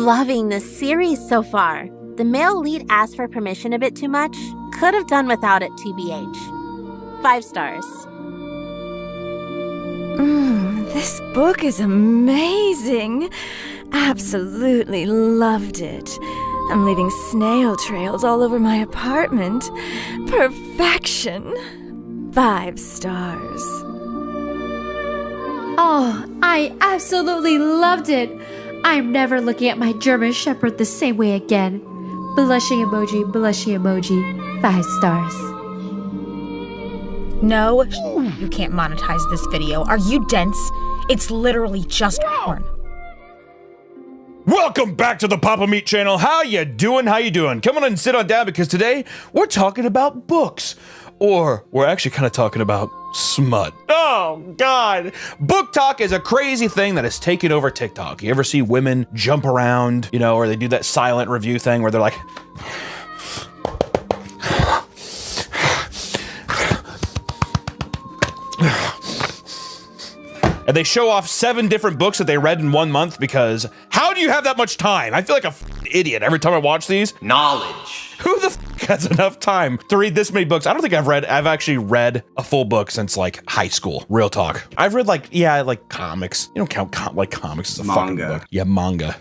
loving this series so far. The male lead asked for permission a bit too much. Could have done without it, TBH. 5 stars. This book is amazing. Absolutely loved it. I'm leaving snail trails all over my apartment. Perfection. 5 stars. Oh, I absolutely loved it. I'm never looking at my German Shepherd the same way again. Blushing emoji, 5 stars. No, you can't monetize this video. Are you dense? It's literally just porn. Welcome back to the Papa Meat channel. How you doing? How you doing? Come on and sit on down because today we're talking about books. Or we're actually kind of talking about smut. Oh, God. BookTok is a crazy thing that has taken over TikTok. You ever see women jump around, you know, or they do that silent review thing where they're like... and they show off 7 different books that they read in 1 month because how do you have that much time? I feel like a idiot every time I watch these. Knowledge. Who the has enough time to read this many books? I don't think I've actually read a full book since like high school. Real talk. I've read like comics. You don't count like comics as a fucking book. Yeah, manga.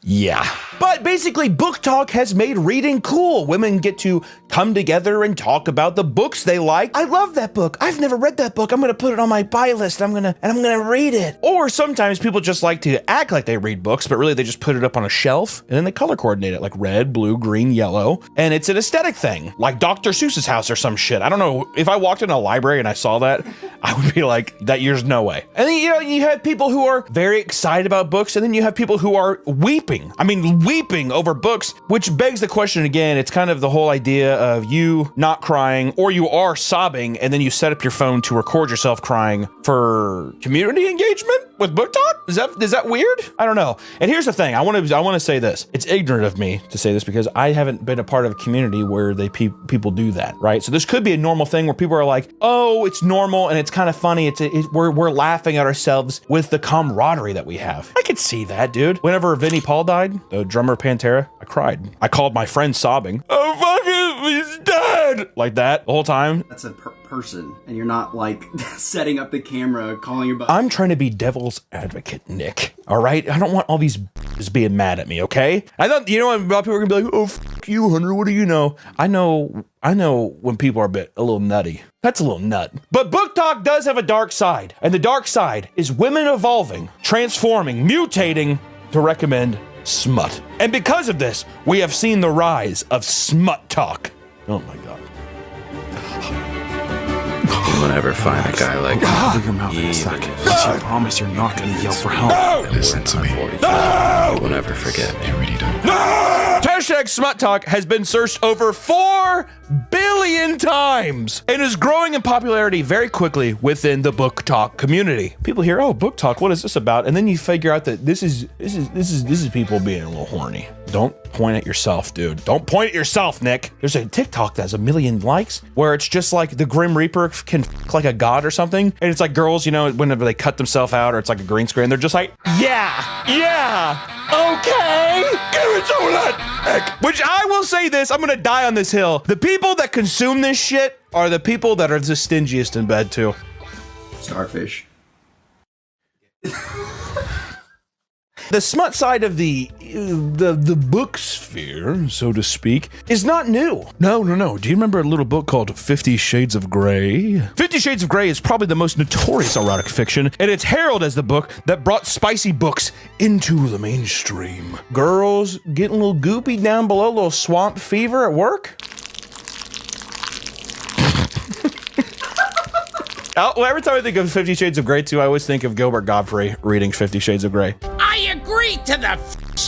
Yeah. But basically, BookTok has made reading cool. Women get to come together and talk about the books they like. I love that book. I've never read that book. I'm gonna put it on my buy list. I'm gonna read it. Or sometimes people just like to act like they read books, but really they just put it up on a shelf and then they color coordinate it like red, blue, green, yellow. And it's an aesthetic thing, like Dr. Seuss's house or some shit. I don't know. If I walked in a library and I saw that, I would be like, there's no way. And then, you know, you have people who are very excited about books, and then you have people who are weeping. I mean, weeping over books, which begs the question again. It's kind of the whole idea of you not crying, or you are sobbing, and then you set up your phone to record yourself crying for community engagement with BookTok? Is that weird? I don't know. And here's the thing. I want to say this. It's ignorant of me to say this because I haven't been a part of a community where people do that, right? So this could be a normal thing where people are like, oh, it's normal and it's kind of funny. We're laughing at ourselves with the camaraderie that we have. I could see that, dude. Whenever Vinnie Paul died, the drummer of Pantera, I cried. I called my friend sobbing. Oh, fuck it, he's dead! Like that the whole time. That's a person, and you're not like setting up the camera, calling your buddy. I'm trying to be devil's advocate, Nick. All right? I don't want all these b****s being mad at me, okay? I thought, you know, a lot of people are gonna be like, oh, fuck you, Hunter, what do you know? I know when people are a little nutty. That's a little nut. But BookTok does have a dark side, and the dark side is women evolving, transforming, mutating to recommend smut. And because of this, we have seen the rise of smut talk. Oh my God. You won't ever find a guy like Open your mouth in a second. I promise you're not gonna yell for help. No! Listen to me. No! You will never forget me. You really don't. No! Hashtag smut talk has been searched over 4 billion times and is growing in popularity very quickly within the BookTok community. People hear, oh, BookTok, what is this about? And then you figure out that this is people being a little horny. Don't point at yourself, dude. Don't point at yourself, Nick. There's a TikTok that has 1 million likes where it's just like the Grim Reaper can f like a god or something. And it's like girls, you know, whenever they cut themselves out or it's like a green screen, they're just like, yeah, okay, give it some of that. Heck. Which I will say this, I'm gonna die on this hill. The people that consume this shit are the people that are the stingiest in bed too. Starfish. The smut side of the book sphere, so to speak, is not new. No. Do you remember a little book called 50 Shades of Grey? 50 Shades of Grey is probably the most notorious erotic fiction, and it's heralded as the book that brought spicy books into the mainstream. Girls getting a little goopy down below, a little swamp fever at work. Well, every time I think of 50 Shades of Grey too, I always think of Gilbert Godfrey reading 50 Shades of Grey. I agree to the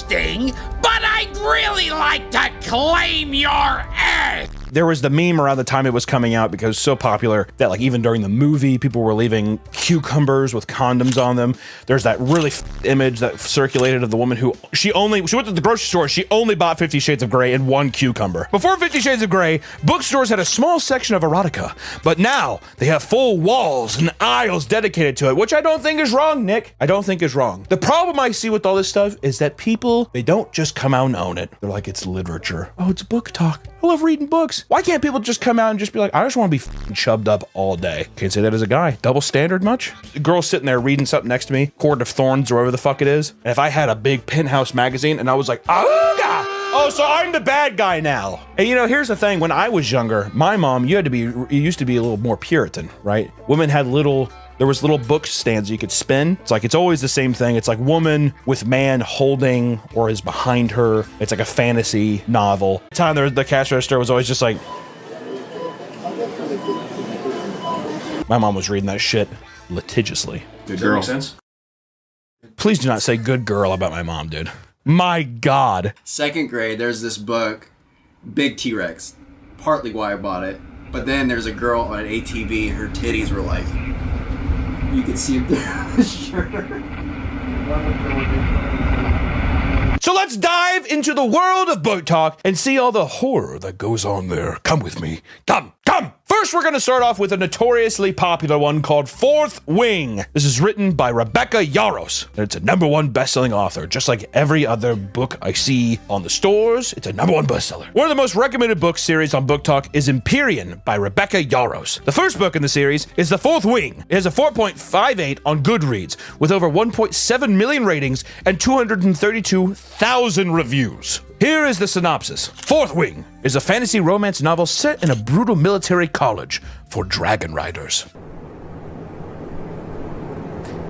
thing, but I'd really like to claim your ass. there was the meme around the time it was coming out because it was so popular that like even during the movie, people were leaving cucumbers with condoms on them. There's that really image that circulated of the woman who she went to the grocery store. She only bought 50 Shades of Grey and 1 cucumber. Before 50 Shades of Grey, bookstores had a small section of erotica, but now they have full walls and aisles dedicated to it, which I don't think is wrong, Nick. I don't think is wrong. The problem I see with all this stuff is that people, they don't just come out and own it. They're like, it's literature. Oh, it's BookTok. I love reading books. Why can't people just come out and just be like, I just want to be chubbed up all day? Can't say that as a guy. Double standard much? The girl sitting there reading something next to me, Court of Thorns or whatever the fuck it is. And if I had a big Penthouse magazine and I was like, oh, so I'm the bad guy now. And you know, here's the thing. When I was younger, my mom, you used to be a little more Puritan, right? Women had there was little book stands you could spin. It's like, it's always the same thing. It's like woman with man holding or is behind her. It's like a fantasy novel. Time the cash register was always just like, my mom was reading that shit litigiously. Good girl. Does that make sense? Please do not say good girl about my mom, dude. My God. 2nd grade, there's this book, Big T-Rex. Partly why I bought it. But then there's a girl on an ATV and her titties were like, you could see them through the shirt. So let's dive into the world of BookTok and see all the horror that goes on there. Come with me. Come. First, we're going to start off with a notoriously popular one called Fourth Wing. This is written by Rebecca Yarros. It's a #1 best-selling author. Just like every other book I see on the stores, it's a #1 bestseller. One of the most recommended book series on BookTok is Empyrean by Rebecca Yarros. The first book in the series is The Fourth Wing. It has a 4.58 on Goodreads with over 1.7 million ratings and 232,000 reviews. Here is the synopsis. Fourth Wing is a fantasy romance novel set in a brutal military college for dragon riders.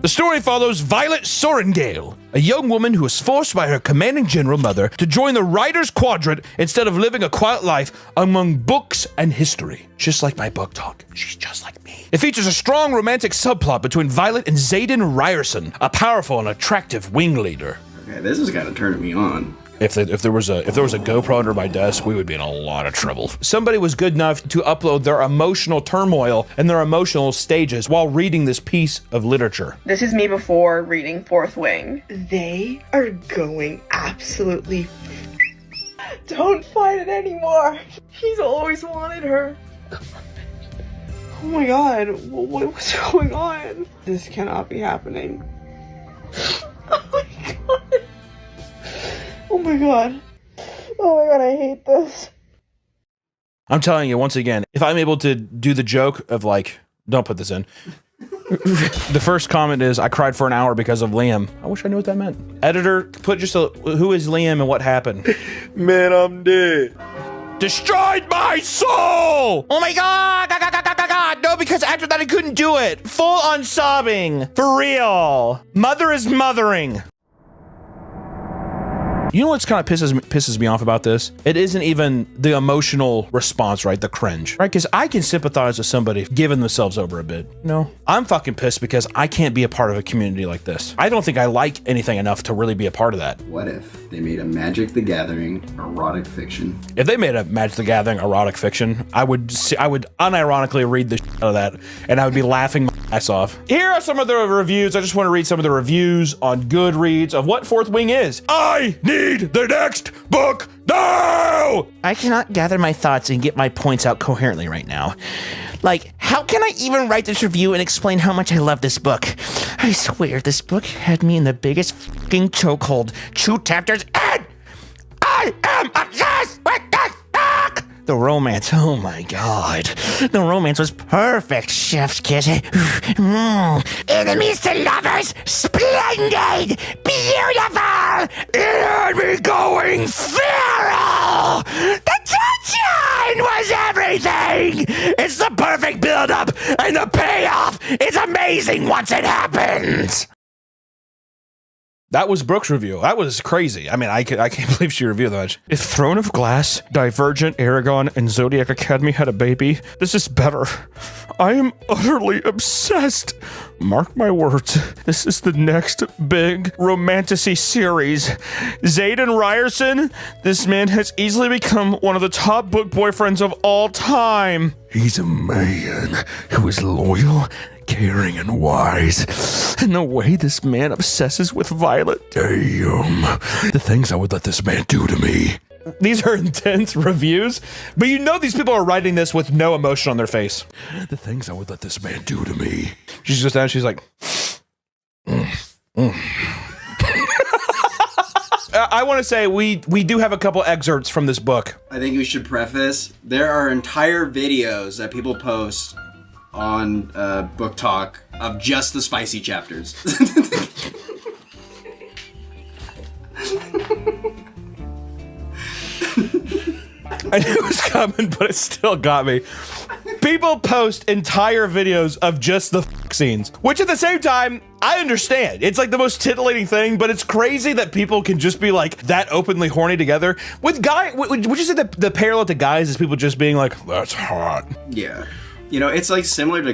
The story follows Violet Sorengale, a young woman who is forced by her commanding general mother to join the Riders Quadrant instead of living a quiet life among books and history. Just like my BookTok. She's just like me. It features a strong romantic subplot between Violet and Xaden Ryerson, a powerful and attractive wing leader. Okay, this is kind of turning me on. If there was a GoPro under my desk, we would be in a lot of trouble. Somebody was good enough to upload their emotional turmoil and their emotional stages while reading this piece of literature. This is me before reading Fourth Wing. They are going absolutely. Don't fight it anymore. He's always wanted her. Oh my God, what's going on? This cannot be happening. Oh my God. Oh my God. Oh my God, I hate this. I'm telling you, once again, if I'm able to do the joke of like, don't put this in. The first comment is, I cried for an hour because of Liam. I wish I knew what that meant. Editor, put just who is Liam and what happened? Man, I'm dead. Destroyed my soul! Oh my God! God! No, because after that I couldn't do it. Full on sobbing. For real. Mother is mothering. You know what's kind of pisses me off about this? It isn't even the emotional response, right? The cringe, right? Because I can sympathize with somebody giving themselves over a bit. No, I'm fucking pissed because I can't be a part of a community like this. I don't think I like anything enough to really be a part of that. What if they made a Magic the Gathering erotic fiction? If they made a Magic the Gathering erotic fiction, I would unironically read the shit out of that, and I would be laughing my ass off. Here are some of the reviews. I just want to read some of the reviews on Goodreads of what Fourth Wing is. I need the next book now! I cannot gather my thoughts and get my points out coherently right now. Like, how can I even write this review and explain how much I love this book? I swear, this book had me in the biggest fucking chokehold. 2 chapters in! I am obsessed with this book! The romance, oh my God. The romance was perfect, chef's kiss. Enemies to lovers, splendid, beautiful, it had me going feral. The tension was everything. It's the perfect build-up, and the payoff is amazing once it happens. That was Brooke's review. That was crazy. I mean, I can't believe she reviewed that much. If Throne of Glass, Divergent, Aragon, and Zodiac Academy had a baby, this is better. I am utterly obsessed. Mark my words, this is the next big romantasy series. Zayden Ryerson, this man has easily become one of the top book boyfriends of all time. He's a man who is loyal, caring, and wise. And the way this man obsesses with Violet, damn. The things I would let this man do to me. These are intense reviews, but you know these people are writing this with no emotion on their face. The things I would let this man do to me. She just goes down, she's like, I want to say we do have a couple excerpts from this book. I think we should preface, there are entire videos that people post on BookTok of just the spicy chapters. I knew it was coming, but it still got me. People post entire videos of just the scenes, which at the same time, I understand. It's like the most titillating thing, but it's crazy that people can just be like that openly horny together. With would you say that the parallel to guys is people just being like, that's hot? Yeah. You know, it's like similar to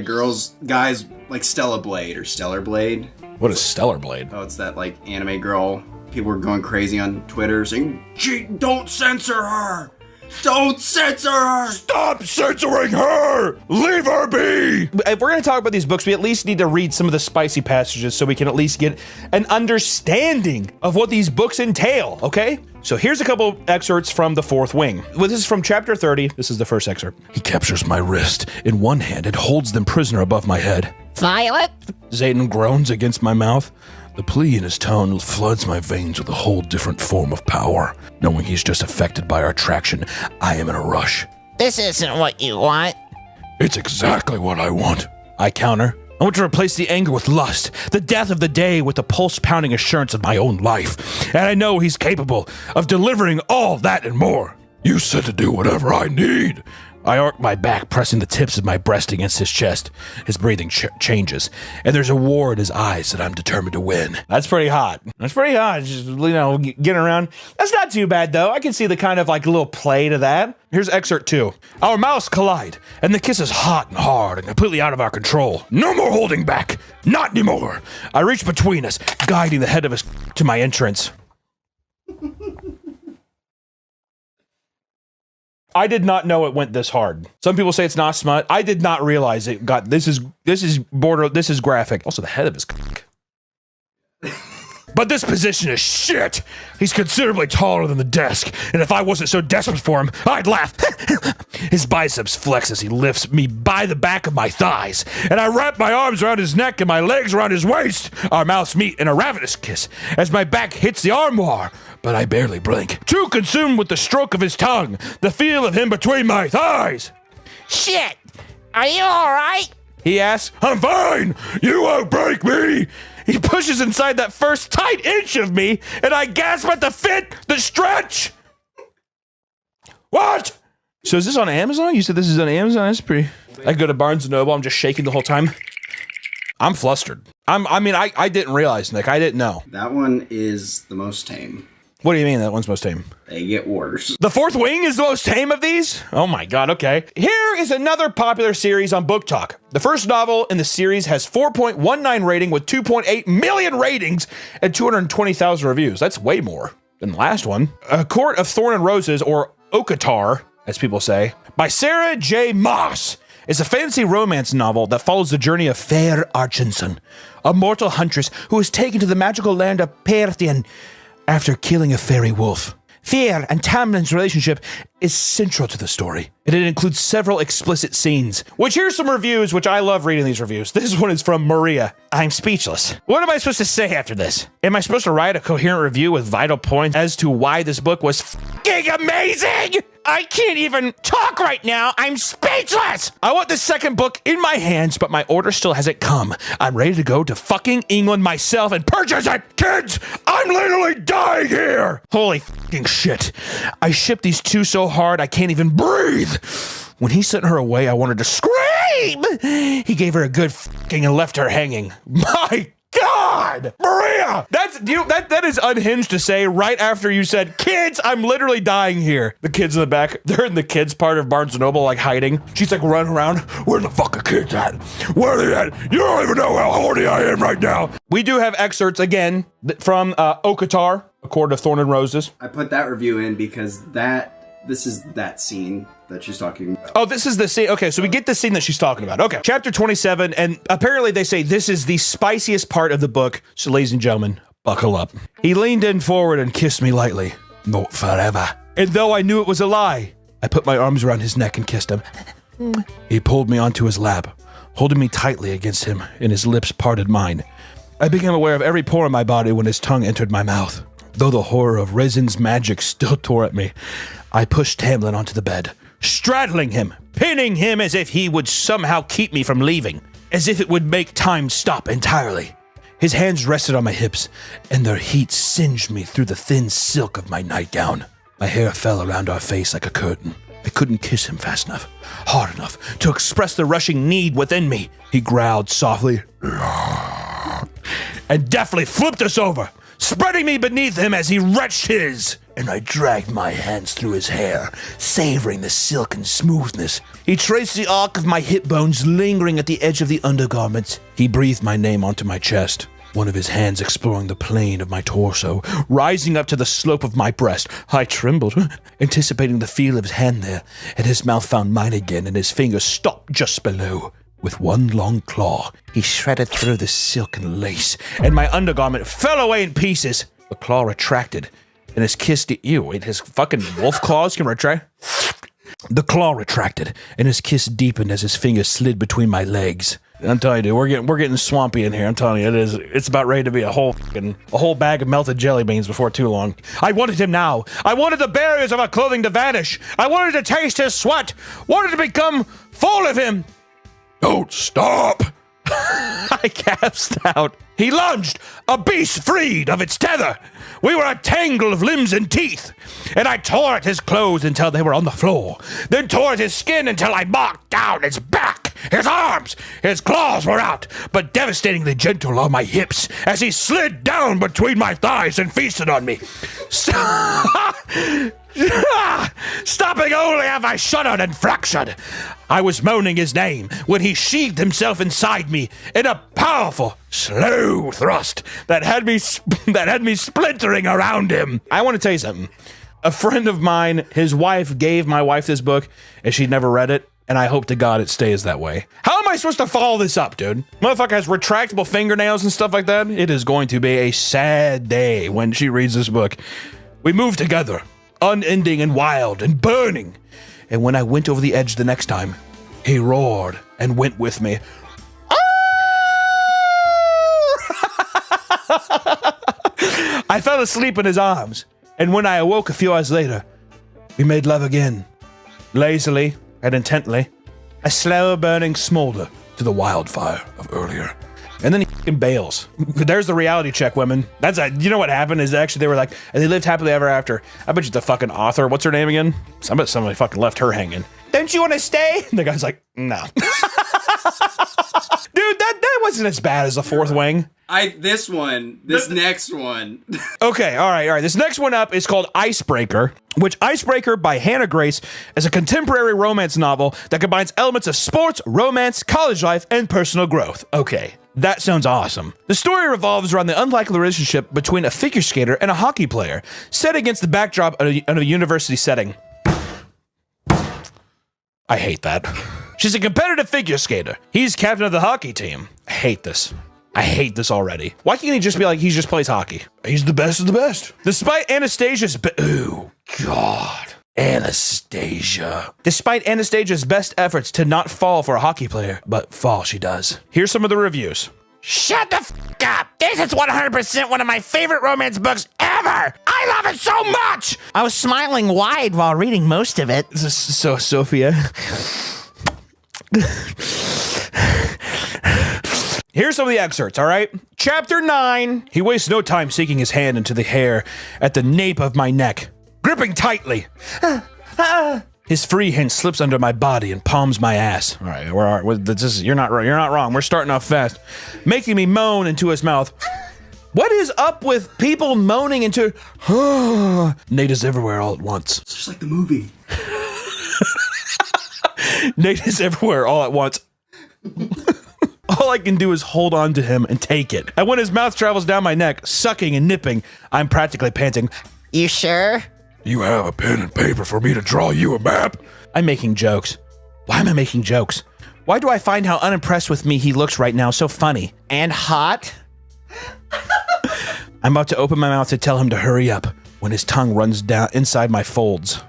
guys like Stella Blade or Stellar Blade. What is Stellar Blade? Oh, it's that like anime girl. People were going crazy on Twitter saying, don't censor her! Don't censor her! Stop censoring her! Leave her be! If we're going to talk about these books, we at least need to read some of the spicy passages so we can at least get an understanding of what these books entail, okay? So here's a couple excerpts from The Fourth Wing. Well, this is from chapter 30. This is the first excerpt. He captures my wrist in one hand and holds them prisoner above my head. Violet? Zayden groans against my mouth. The plea in his tone floods my veins with a whole different form of power. Knowing he's just affected by our attraction, I am in a rush. This isn't what you want. It's exactly what I want. I counter. I want to replace the anger with lust, the death of the day with the pulse-pounding assurance of my own life. And I know he's capable of delivering all that and more. You said to do whatever I need. I arc my back, pressing the tips of my breast against his chest. His breathing changes, and there's a war in his eyes that I'm determined to win. That's pretty hot. That's pretty hot. Just, you know, getting around. That's not too bad, though. I can see the kind of like little play to that. Here's excerpt 2. Our mouths collide, and the kiss is hot and hard and completely out of our control. No more holding back. Not anymore. I reach between us, guiding the head of his to my entrance. I did not know it went this hard. Some people say it's not smut. I did not realize it got this is graphic. Also the head of his cock. But this position is shit. He's considerably taller than the desk, and if I wasn't so desperate for him, I'd laugh. His biceps flex as he lifts me by the back of my thighs, and I wrap my arms around his neck and my legs around his waist. Our mouths meet in a ravenous kiss as my back hits the armoire, but I barely blink, too consumed with the stroke of his tongue, the feel of him between my thighs. Shit! Are you alright? He asks. I'm fine! You won't break me! He pushes inside that first tight inch of me, and I gasp at the fit, the stretch! What? So is this on Amazon? You said this is on Amazon? That's pretty... I go to Barnes & Noble, I'm just shaking the whole time. I'm flustered. I didn't realize, Nick. I didn't know. That one is the most tame. What do you mean that one's most tame? They get worse. The Fourth Wing is the most tame of these? Oh my god, okay. Here is another popular series on BookTok. The first novel in the series has 4.19 rating with 2.8 million ratings and 220,000 reviews. That's way more than the last one. A Court of Thorn and Roses, or ACOTAR, as people say, by Sarah J. Maas. It's a fantasy romance novel that follows the journey of Fair Archinson, a mortal huntress who is taken to the magical land of Perthian after killing a fairy wolf. Fear and Tamlin's relationship is central to the story, and it includes several explicit scenes. Which here's some reviews, which I love reading these reviews. This one is from Maria. I'm speechless. What am I supposed to say after this? Am I supposed to write a coherent review with vital points as to why this book was f***ing amazing? I can't even talk right now. I'm speechless. I want the second book in my hands, but my order still hasn't come. I'm ready to go to fucking England myself and purchase it. Kids, I'm literally dying here. Holy fucking shit. I shipped these two so hard I can't even breathe. When he sent her away, I wanted to scream. He gave her a good fucking and left her hanging. My God, Maria, that is unhinged to say right after you said, kids, I'm literally dying here. The kids in the back, they're in the kids part of Barnes & Noble, like hiding. She's like running around. Where the fuck are kids at? Where are they at? You don't even know how horny I am right now. We do have excerpts again from ACOTAR, A Court of Thorn and Roses. I put that review in because this is that scene that she's talking about. Oh, this is the scene. Okay, so we get the scene that she's talking about. Okay, chapter 27, and apparently they say this is the spiciest part of the book. So, ladies and gentlemen, buckle up. He leaned in forward and kissed me lightly. Not forever. And though I knew it was a lie, I put my arms around his neck and kissed him. He pulled me onto his lap, holding me tightly against him, and his lips parted mine. I became aware of every pore in my body when his tongue entered my mouth. Though the horror of Resin's magic still tore at me, I pushed Tamlin onto the bed, straddling him, pinning him as if he would somehow keep me from leaving, as if it would make time stop entirely. His hands rested on my hips, and their heat singed me through the thin silk of my nightgown. My hair fell around our face like a curtain. I couldn't kiss him fast enough, hard enough, to express the rushing need within me. He growled softly, and deftly flipped us over, spreading me beneath him as he wrenched his, and I dragged my hands through his hair, savoring the silken smoothness. He traced the arc of my hip bones lingering at the edge of the undergarments. He breathed my name onto my chest, one of his hands exploring the plane of my torso, rising up to the slope of my breast. I trembled, anticipating the feel of his hand there, and his mouth found mine again, and his fingers stopped just below. With one long claw, he shredded through the silken lace, and my undergarment fell away in pieces. The claw retracted, and his kiss his fucking wolf claws can retract. The claw retracted, and his kiss deepened as his fingers slid between my legs. I'm telling you, dude, we're getting swampy in here. I'm telling you, it's about ready to be a whole bag of melted jelly beans before too long. I wanted him now. I wanted the barriers of our clothing to vanish. I wanted to taste his sweat. Wanted to become full of him. Don't stop! I gasped out. He lunged, a beast freed of its tether. We were a tangle of limbs and teeth, and I tore at his clothes until they were on the floor, then tore at his skin until I marked down his back, his arms. His claws were out, but devastatingly gentle on my hips as he slid down between my thighs and feasted on me. Stopping only as I shuddered and fractured. I was moaning his name when he sheathed himself inside me in a powerful, slow thrust that had me splintering around him. I want to tell you something. A friend of mine, his wife gave my wife this book, and she'd never read it, and I hope to God it stays that way. How am I supposed to follow this up, dude? Motherfucker has retractable fingernails and stuff like that. It is going to be a sad day when she reads this book. We moved together, unending and wild and burning. And when I went over the edge the next time, he roared and went with me. I fell asleep in his arms, and when I awoke a few hours later, we made love again, lazily and intently, a slow burning smolder to the wildfire of earlier. And then he fucking bails. There's the reality check, women. You know what happened is actually they were like, and they lived happily ever after. I bet you the fucking author, what's her name again? I bet somebody fucking left her hanging. Don't you want to stay? And the guy's like, no. Dude, that wasn't as bad as the Fourth Wing. This next one. Okay, all right. This next one up is called Icebreaker, which Icebreaker by Hannah Grace is a contemporary romance novel that combines elements of sports, romance, college life, and personal growth. Okay, that sounds awesome. The story revolves around the unlikely relationship between a figure skater and a hockey player, set against the backdrop of a university setting. I hate that. She's a competitive figure skater. He's captain of the hockey team. I hate this. I hate this already. Why can't he just be like, he just plays hockey? He's the best of the best. Despite Anastasia's Despite Anastasia's best efforts to not fall for a hockey player, but fall she does. Here's some of the reviews. Shut the f*** up! This is 100% one of my favorite romance books ever! I love it so much! I was smiling wide while reading most of it. So, Sophia. Here's some of the excerpts, all right? Chapter 9. He wastes no time sinking his hand into the hair at the nape of my neck, gripping tightly. His free hand slips under my body and palms my ass. All right, you're not wrong. We're starting off fast. Making me moan into his mouth. What is up with people moaning into... Nate is everywhere all at once. It's just like the movie. Nate is everywhere all at once. All I can do is hold on to him and take it. And when his mouth travels down my neck, sucking and nipping, I'm practically panting. You sure? You have a pen and paper for me to draw you a map? I'm making jokes. Why am I making jokes? Why do I find how unimpressed with me he looks right now so funny? And hot? I'm about to open my mouth to tell him to hurry up when his tongue runs down inside my folds.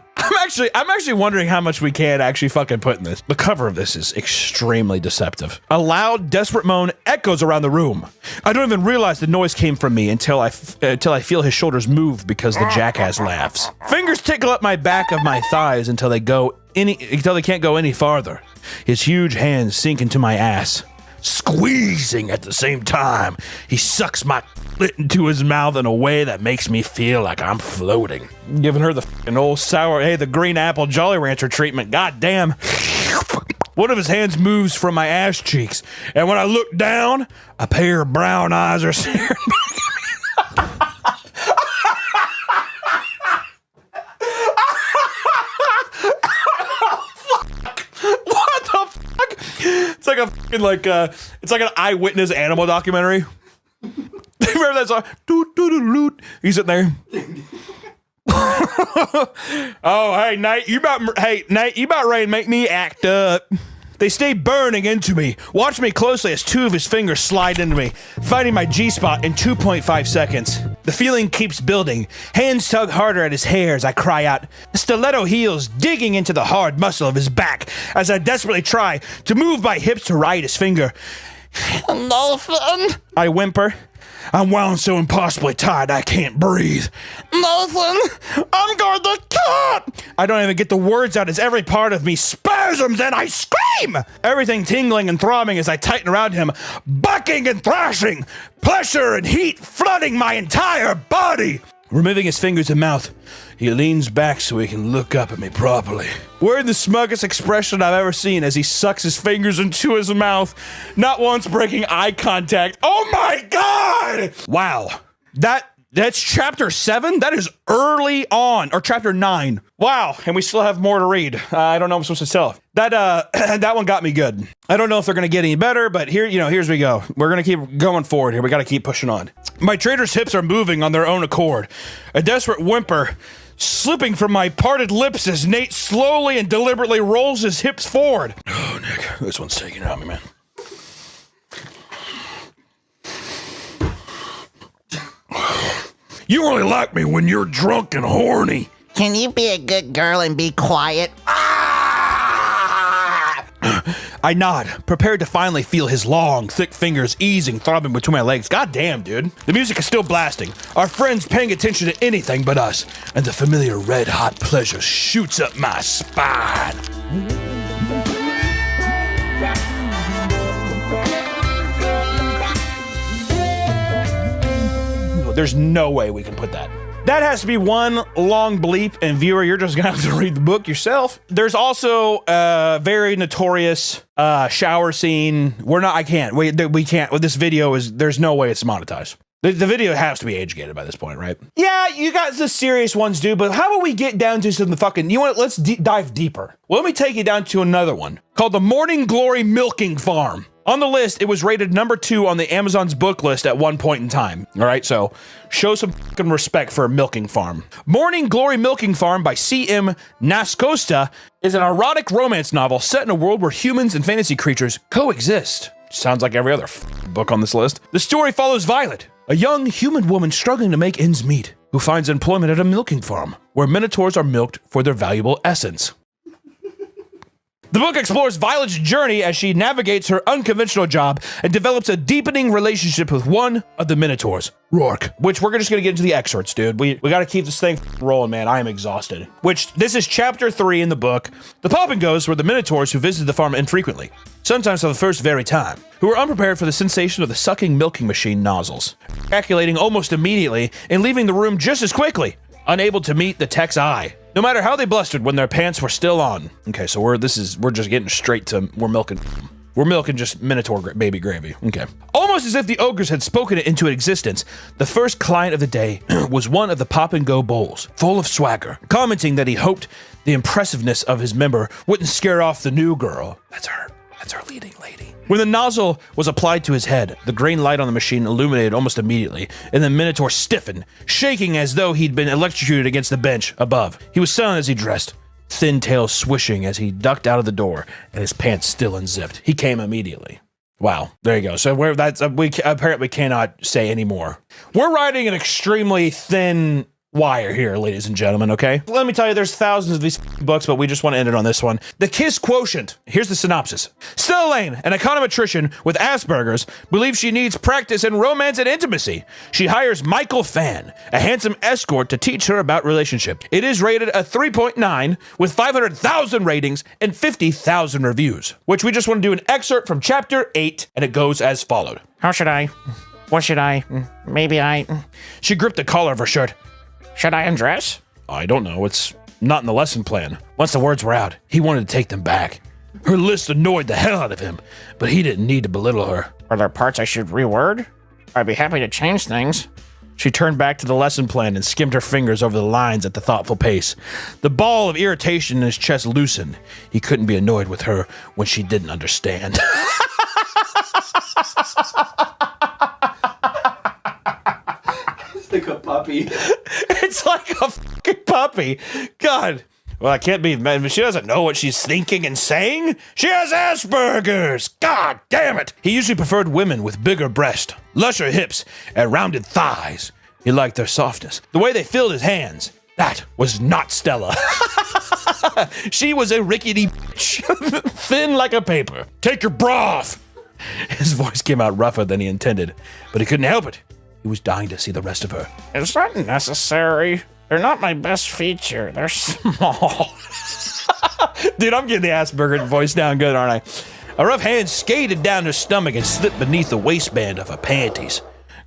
I'm actually wondering how much we can actually fucking put in this. The cover of this is extremely deceptive. A loud, desperate moan echoes around the room. I don't even realize the noise came from me until I feel his shoulders move because the jackass laughs. Fingers tickle up my back of my thighs until they can't go any farther. His huge hands sink into my ass, squeezing at the same time. He sucks my clit into his mouth in a way that makes me feel like I'm floating. Giving her the fucking old the green apple Jolly Rancher treatment. God damn. One of his hands moves from my ass cheeks, and when I look down, a pair of brown eyes are staring back at me. What the fuck? It's like a fucking it's like an eyewitness animal documentary. Remember that song? He's sitting there. Oh, hey Nate, you about ready to make me act up? They stay burning into me. Watch me closely as two of his fingers slide into me, finding my G-spot in 2.5 seconds. The feeling keeps building. Hands tug harder at his hair as I cry out. Stiletto heels digging into the hard muscle of his back as I desperately try to move my hips to ride his finger. Nothing, I whimper. I'm wound so impossibly tight I can't breathe. Nothing. I'm going to cut. I don't even get the words out as every part of me spasms and I scream. Everything tingling and throbbing as I tighten around him, bucking and thrashing, pressure and heat flooding my entire body. Removing his fingers and mouth, he leans back so he can look up at me properly. Wearing the smuggest expression I've ever seen as he sucks his fingers into his mouth, not once breaking eye contact. Oh my God! Wow. That's chapter 7? That is early on, or chapter 9. Wow, and we still have more to read. I don't know what I'm supposed to tell. That one got me good. I don't know if they're gonna get any better, but here's we go. We're gonna keep going forward here. We gotta keep pushing on. My trader's hips are moving on their own accord. A desperate whimper slipping from my parted lips as Nate slowly and deliberately rolls his hips forward. Oh, Nick, this one's taking it out of me, man. You only like me when you're drunk and horny. Can you be a good girl and be quiet? I nod, prepared to finally feel his long, thick fingers easing, throbbing between my legs. God damn, dude. The music is still blasting. Our friends paying attention to anything but us, and the familiar red-hot pleasure shoots up my spine. There's no way we can put that. That has to be one long bleep, and viewer, you're just gonna have to read the book yourself. There's also a very notorious shower scene. We can't. Well, this video there's no way it's monetized. The video has to be age-gated by this point, right? Yeah, you got the serious ones, dude, but how about we get down to some fucking, you know what, let's dive deeper. Well, let me take you down to another one called the Morning Glory Milking Farm. On the list, it was rated #2 on the Amazon's book list at one point in time. All right, so show some fucking respect for a milking farm. Morning Glory Milking Farm by C.M. Nascosta is an erotic romance novel set in a world where humans and fantasy creatures coexist. Sounds like every other book on this list. The story follows Violet, a young human woman struggling to make ends meet, who finds employment at a milking farm, where minotaurs are milked for their valuable essence. The book explores Violet's journey as she navigates her unconventional job and develops a deepening relationship with one of the Minotaurs, Rourke. Which we're just gonna get into the excerpts, dude. We gotta keep this thing rolling, man. I am exhausted. Which, this is chapter 3 in the book. The pop and goes were the Minotaurs who visited the farm infrequently, sometimes for the first very time, who were unprepared for the sensation of the sucking milking machine nozzles, ejaculating almost immediately and leaving the room just as quickly, unable to meet the tech's eye. No matter how they blustered when their pants were still on. Okay, so we're just getting straight to, we're milking just Minotaur baby gravy. Okay. Almost as if the ogres had spoken it into existence, the first client of the day was one of the Pop and Go bowls, full of swagger, commenting that he hoped the impressiveness of his member wouldn't scare off the new girl. That's her leading lady. When the nozzle was applied to his head, the green light on the machine illuminated almost immediately, and the Minotaur stiffened, shaking as though he'd been electrocuted against the bench above. He was silent as he dressed, thin tail swishing as he ducked out of the door, and his pants still unzipped. He came immediately. Wow, there you go. So we apparently cannot say any more. We're riding an extremely thin wire here, ladies and gentlemen, okay? Let me tell you, there's thousands of these books, but we just want to end it on this one. The Kiss Quotient. Here's the synopsis. Stella Lane, an econometrician with Asperger's, believes she needs practice in romance and intimacy. She hires Michael Fan, a handsome escort, to teach her about relationship. It is rated a 3.9 with 500,000 ratings and 50,000 reviews, which we just want to do an excerpt from chapter 8, and it goes as followed. How should I? What should I? Maybe I... She gripped the collar of her shirt. Should I undress? I don't know. It's not in the lesson plan. Once the words were out, he wanted to take them back. Her list annoyed the hell out of him, but he didn't need to belittle her. Are there parts I should reword? I'd be happy to change things. She turned back to the lesson plan and skimmed her fingers over the lines at the thoughtful pace. The ball of irritation in his chest loosened. He couldn't be annoyed with her when she didn't understand. Like a puppy. It's like a fucking puppy. God. Well, I can't be mad. She doesn't know what she's thinking and saying. She has Asperger's. God damn it. He usually preferred women with bigger breasts, lusher hips, and rounded thighs. He liked their softness, the way they filled his hands. That was not Stella. She was a rickety bitch, thin like a paper. Take your bra off. His voice came out rougher than he intended, but he couldn't help it. He was dying to see the rest of her. It's not necessary. They're not my best feature. They're small. Dude, I'm getting the Asperger voice down good, aren't I? A rough hand skated down her stomach and slipped beneath the waistband of her panties.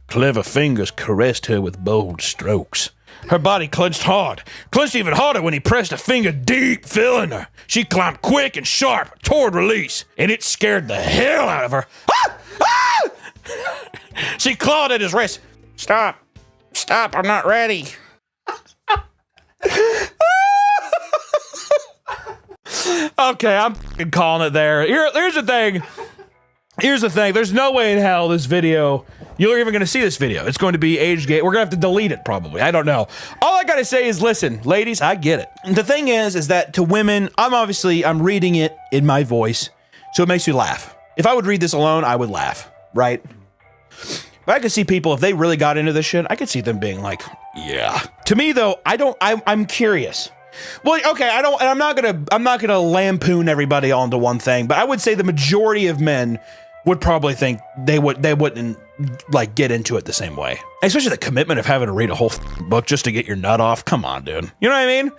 Clever fingers caressed her with bold strokes. Her body clenched hard, clenched even harder when he pressed a finger deep, filling her. She climbed quick and sharp toward release, and it scared the hell out of her. Ah! Ah! She clawed at his wrist. Stop. Stop, I'm not ready. Okay, I'm f***ing calling it there. Here's the thing. Here's the thing. There's no way in hell this video, you're even going to see this video. It's going to be age gate. We're going to have to delete it probably. I don't know. All I got to say is, listen, ladies, I get it. The thing is that to women, I'm reading it in my voice, so it makes me laugh. If I would read this alone, I would laugh, right? But I could see people, if they really got into this shit, I could see them being like, yeah. To me though, I'm curious. Well, okay, I'm not gonna lampoon everybody onto one thing, but I would say the majority of men would probably think they wouldn't like get into it the same way. Especially the commitment of having to read a whole book just to get your nut off. Come on, dude. You know what I mean?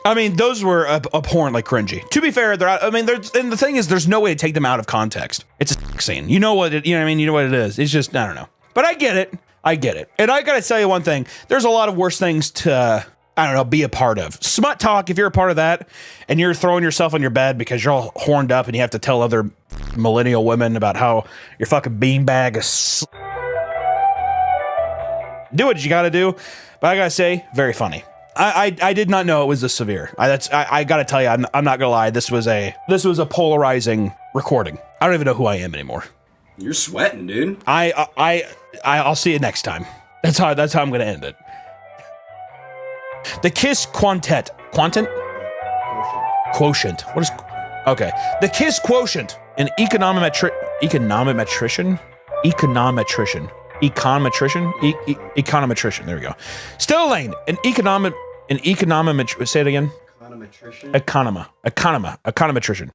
I mean, those were abhorrently cringy. To be fair, and the thing is, there's no way to take them out of context. It's a sex scene. You know what it is. It's just, I don't know. But I get it. And I gotta tell you one thing. There's a lot of worse things to, I don't know, be a part of. Smut talk, if you're a part of that, and you're throwing yourself on your bed because you're all horned up and you have to tell other millennial women about how your fucking beanbag is... Do what you gotta do. But I gotta say, very funny. I did not know it was this severe. I gotta tell you, I'm not gonna lie. This was a polarizing recording. I don't even know who I am anymore. You're sweating, dude. I'll see you next time. That's how I'm gonna end it. The Kiss Quotient. What is? Okay. The Kiss Quotient. An econometrician. There we go. Stella Lane, an econometrician. Say it again. Econometrician. Econometrician.